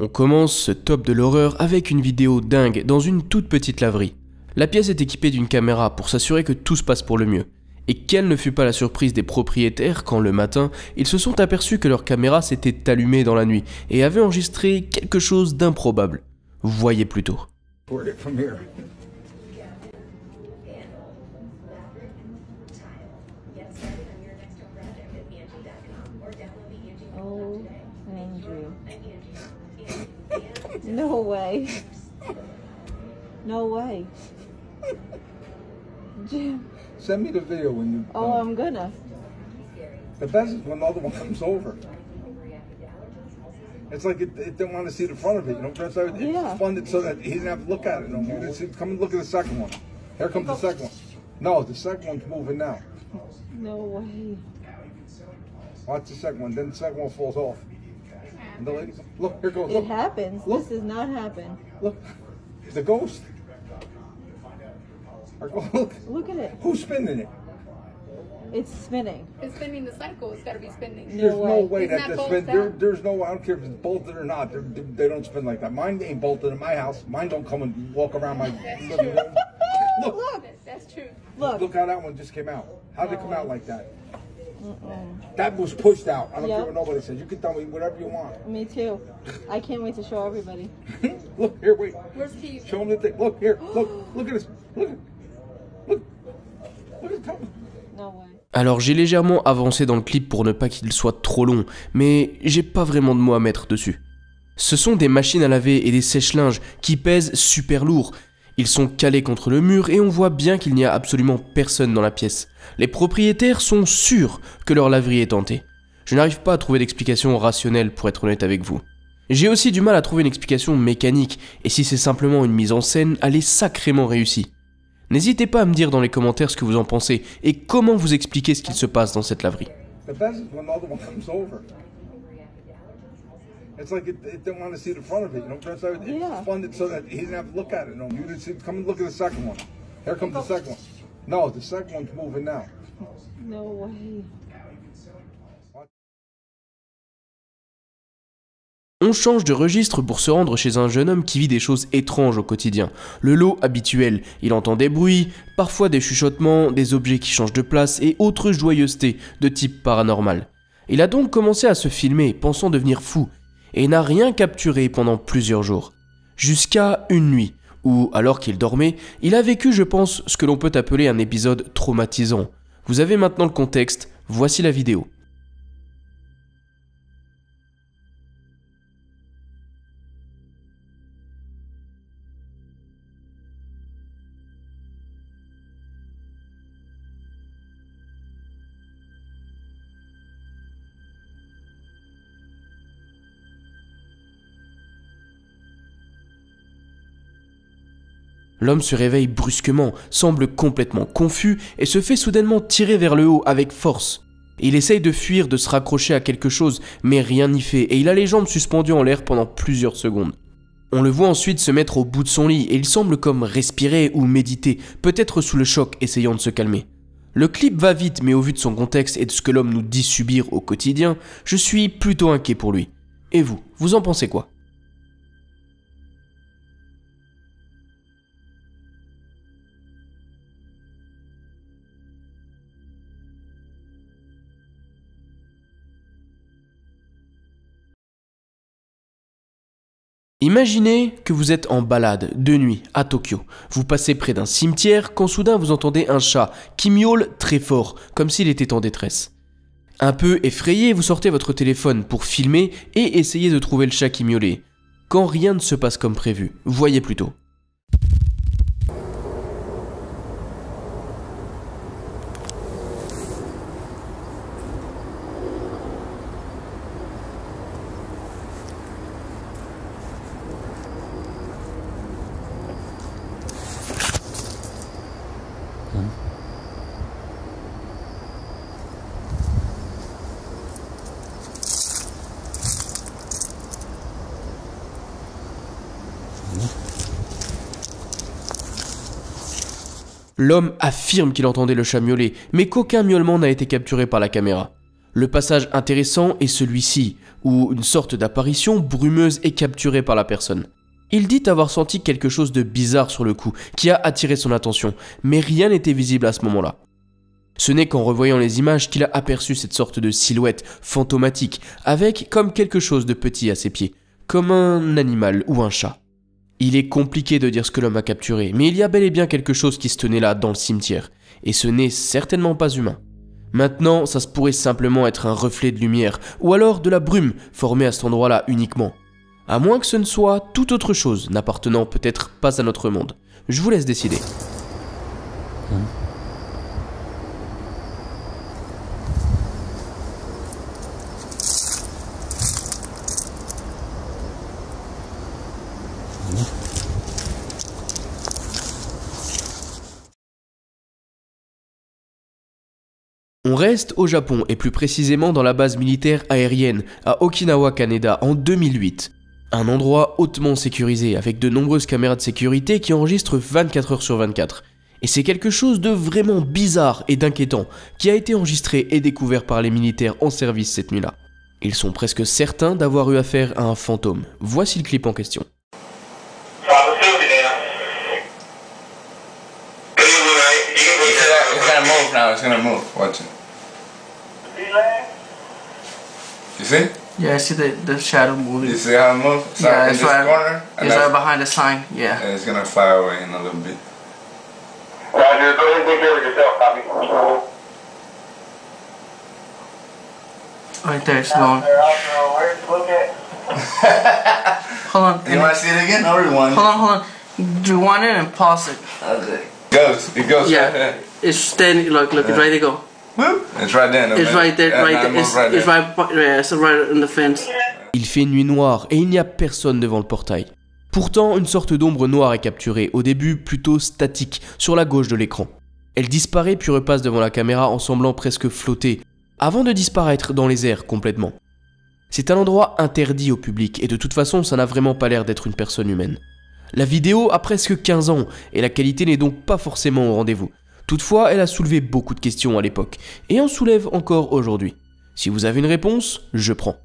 On commence ce top de l'horreur avec une vidéo dingue dans une toute petite laverie. La pièce est équipée d'une caméra pour s'assurer que tout se passe pour le mieux. Et quelle ne fut pas la surprise des propriétaires quand le matin, ils se sont aperçus que leur caméra s'était allumée dans la nuit et avait enregistré quelque chose d'improbable. Voyez plutôt. Oh, Andrew. No way. No way. Jim. Send me the video when you. Oh, I'm gonna. The best is when the other one comes over. It's like it didn't want to see the front of it, you know. That's how Yeah. funded so that he didn't have to look at it no more. Come and look at the second one. Here comes the second one. No, the second one's moving now. No way. Watch the second one. Then the second one falls off. And the lady, look, here goes. It Look, happens. Look. This does not happen. look, the ghost. Look, Look at it. who's spinning it? It's spinning. It's spinning the cycle. It's got to be spinning. There's no way. way Isn't that that they spin. bolted There's no. I don't care if it's bolted or not. They don't spin like that. Mine ain't bolted in my house. Mine don't come and walk around my living room. Look, Look. That's true. look how that one just came out. How'd it come out like that? Mm-mm. That was pushed out. I don't care Yep. what nobody says. You can tell me whatever you want. Me too. I can't wait to show everybody. Look here, wait. Where's Steve? Show them the thing. Look here. Look at this. Look at that. No way. Alors j'ai légèrement avancé dans le clip pour ne pas qu'il soit trop long, mais j'ai pas vraiment de mots à mettre dessus. Ce sont des machines à laver et des sèche-linges qui pèsent super lourd. Ils sont calés contre le mur et on voit bien qu'il n'y a absolument personne dans la pièce. Les propriétaires sont sûrs que leur laverie est tentée. Je n'arrive pas à trouver d'explication rationnelle pour être honnête avec vous. J'ai aussi du mal à trouver une explication mécanique, et si c'est simplement une mise en scène, elle est sacrément réussie. N'hésitez pas à me dire dans les commentaires ce que vous en pensez et comment vous expliquez ce qu'il se passe dans cette laverie. The best is when the other one comes over. It's like it didn't want to see the front of it, you know. That's how Yeah. it's funded so that he didn't have to look at it no more. You didn't see. Come and look at the second one. Here comes the second one. No, the second one's moving now. No way. On change de registre pour se rendre chez un jeune homme qui vit des choses étranges au quotidien. Le lot habituel, il entend des bruits, parfois des chuchotements, des objets qui changent de place et autres joyeusetés de type paranormal. Il a donc commencé à se filmer, pensant devenir fou, et n'a rien capturé pendant plusieurs jours. Jusqu'à une nuit, où, alors qu'il dormait, il a vécu, je pense, ce que l'on peut appeler un épisode traumatisant. Vous avez maintenant le contexte, voici la vidéo. L'homme se réveille brusquement, semble complètement confus et se fait soudainement tirer vers le haut avec force. Il essaye de fuir, de se raccrocher à quelque chose, mais rien n'y fait et il a les jambes suspendues en l'air pendant plusieurs secondes. On le voit ensuite se mettre au bout de son lit et il semble comme respirer ou méditer, peut-être sous le choc, essayant de se calmer. Le clip va vite, mais au vu de son contexte et de ce que l'homme nous dit subir au quotidien, je suis plutôt inquiet pour lui. Et vous, vous en pensez quoi ? Imaginez que vous êtes en balade de nuit à Tokyo. Vous passez près d'un cimetière quand soudain vous entendez un chat qui miaule très fort, comme s'il était en détresse. Un peu effrayé, vous sortez votre téléphone pour filmer et essayer de trouver le chat qui miaulait. Quand rien ne se passe comme prévu, voyez plutôt. L'homme affirme qu'il entendait le chat miauler, mais qu'aucun miaulement n'a été capturé par la caméra. Le passage intéressant est celui-ci, où une sorte d'apparition brumeuse est capturée par la personne. Il dit avoir senti quelque chose de bizarre sur le coup, qui a attiré son attention, mais rien n'était visible à ce moment-là. Ce n'est qu'en revoyant les images qu'il a aperçu cette sorte de silhouette fantomatique, avec comme quelque chose de petit à ses pieds, comme un animal ou un chat. Il est compliqué de dire ce que l'homme a capturé, mais il y a bel et bien quelque chose qui se tenait là dans le cimetière, et ce n'est certainement pas humain. Maintenant, ça se pourrait simplement être un reflet de lumière, ou alors de la brume formée à cet endroit-là uniquement. À moins que ce ne soit toute autre chose, n'appartenant peut-être pas à notre monde. Je vous laisse décider. On reste au Japon et plus précisément dans la base militaire aérienne à Okinawa, Canada en 2008. Un endroit hautement sécurisé avec de nombreuses caméras de sécurité qui enregistrent 24 heures sur 24. Et c'est quelque chose de vraiment bizarre et d'inquiétant qui a été enregistré et découvert par les militaires en service cette nuit-là. Ils sont presque certains d'avoir eu affaire à un fantôme. Voici le clip en question. It's gonna move. Watch it. You see? Yeah, I see the shadow moving. You see how it moves? It's Yeah, in it's this right. corner, and It's right behind the sign. Yeah. and it's gonna fly away in a little bit. Roger, go ahead and take care of yourself, copy. Right there, it's going. Where's the look at? Hold on. You wanna see it again? Or rewind? Hold on. Rewind it and pause it. Okay. It goes Yeah. right there. It's standing. Look, it's right there. Go. Whoop. It's right there. It's right there. Yeah, Right now there. it moves right It's there. right. Yeah, it's right in the fence. Il fait nuit noire et il n'y a personne devant le portail. Pourtant, une sorte d'ombre noire est capturée, au début plutôt statique, sur la gauche de l'écran. Elle disparaît puis repasse devant la caméra en semblant presque flotter, avant de disparaître dans les airs complètement. C'est un endroit interdit au public et de toute façon ça n'a vraiment pas l'air d'être une personne humaine. La vidéo a presque 15 ans et la qualité n'est donc pas forcément au rendez-vous. Toutefois, elle a soulevé beaucoup de questions à l'époque et en soulève encore aujourd'hui. Si vous avez une réponse, je prends.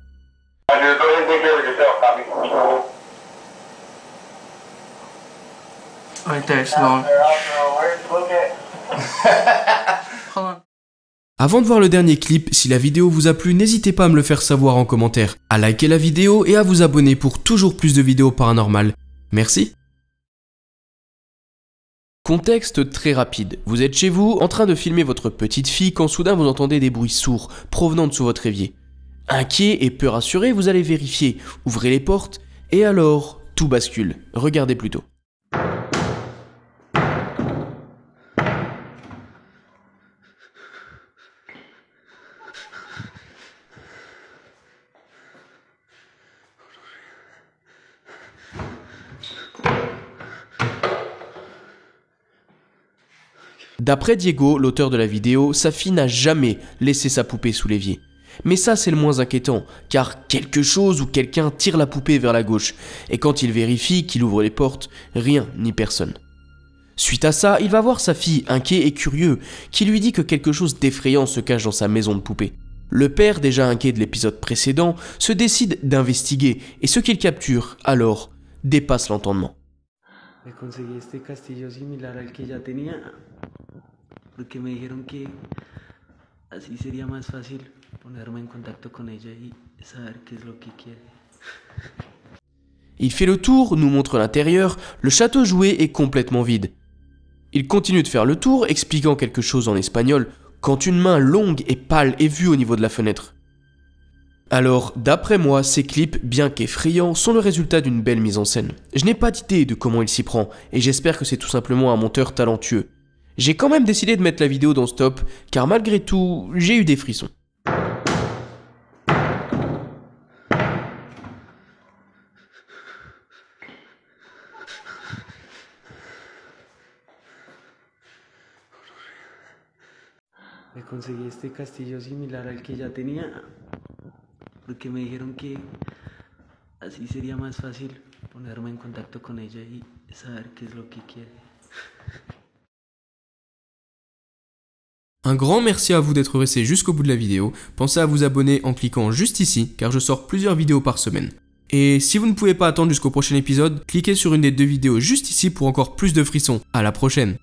Roger, go ahead and take care of yourself, copy. Right there, it's going. Where's the look at? Hold on. Avant de voir le dernier clip, si la vidéo vous a plu, n'hésitez pas à me le faire savoir en commentaire, à liker la vidéo et à vous abonner pour toujours plus de vidéos paranormales. Merci. Contexte très rapide. Vous êtes chez vous, en train de filmer votre petite fille quand soudain vous entendez des bruits sourds provenant de sous votre évier. Inquiet et peu rassuré, vous allez vérifier, ouvrez les portes et alors, tout bascule. Regardez plutôt. D'après Diego, l'auteur de la vidéo, sa fille n'a jamais laissé sa poupée sous l'évier. Mais ça c'est le moins inquiétant, car quelque chose ou quelqu'un tire la poupée vers la gauche, et quand il vérifie qu'il ouvre les portes, rien ni personne. Suite à ça, il va voir sa fille, inquiet et curieux, qui lui dit que quelque chose d'effrayant se cache dans sa maison de poupée. Le père, déjà inquiet de l'épisode précédent, se décide d'investiguer, et ce qu'il capture, alors, dépasse l'entendement. Me conseguí este castillo similar al que ya tenía, porque me dijeron que así sería más fácil ponerme en contacto con ella y saber qué es lo que quiere. Il fait le tour, nous montre l'intérieur, le château jouet est complètement vide. Il continue de faire le tour, expliquant quelque chose en espagnol, quand une main longue et pâle est vue au niveau de la fenêtre. Alors, d'après moi, ces clips, bien qu'effrayants, sont le résultat d'une belle mise en scène. Je n'ai pas d'idée de comment il s'y prend, et j'espère que c'est tout simplement un monteur talentueux. J'ai quand même décidé de mettre la vidéo dans stop, car malgré tout, j'ai eu des frissons. Me conseguí este castillo similar al que ya tenía, porque me dijeron que así sería más fácil ponerme en contacto con ella y saber qué es lo que quiere. Un grand merci à vous d'être resté jusqu'au bout de la vidéo. Pensez à vous abonner en cliquant juste ici, car je sors plusieurs vidéos par semaine. Et si vous ne pouvez pas attendre jusqu'au prochain épisode, cliquez sur une des 2 vidéos juste ici pour encore plus de frissons. À la prochaine!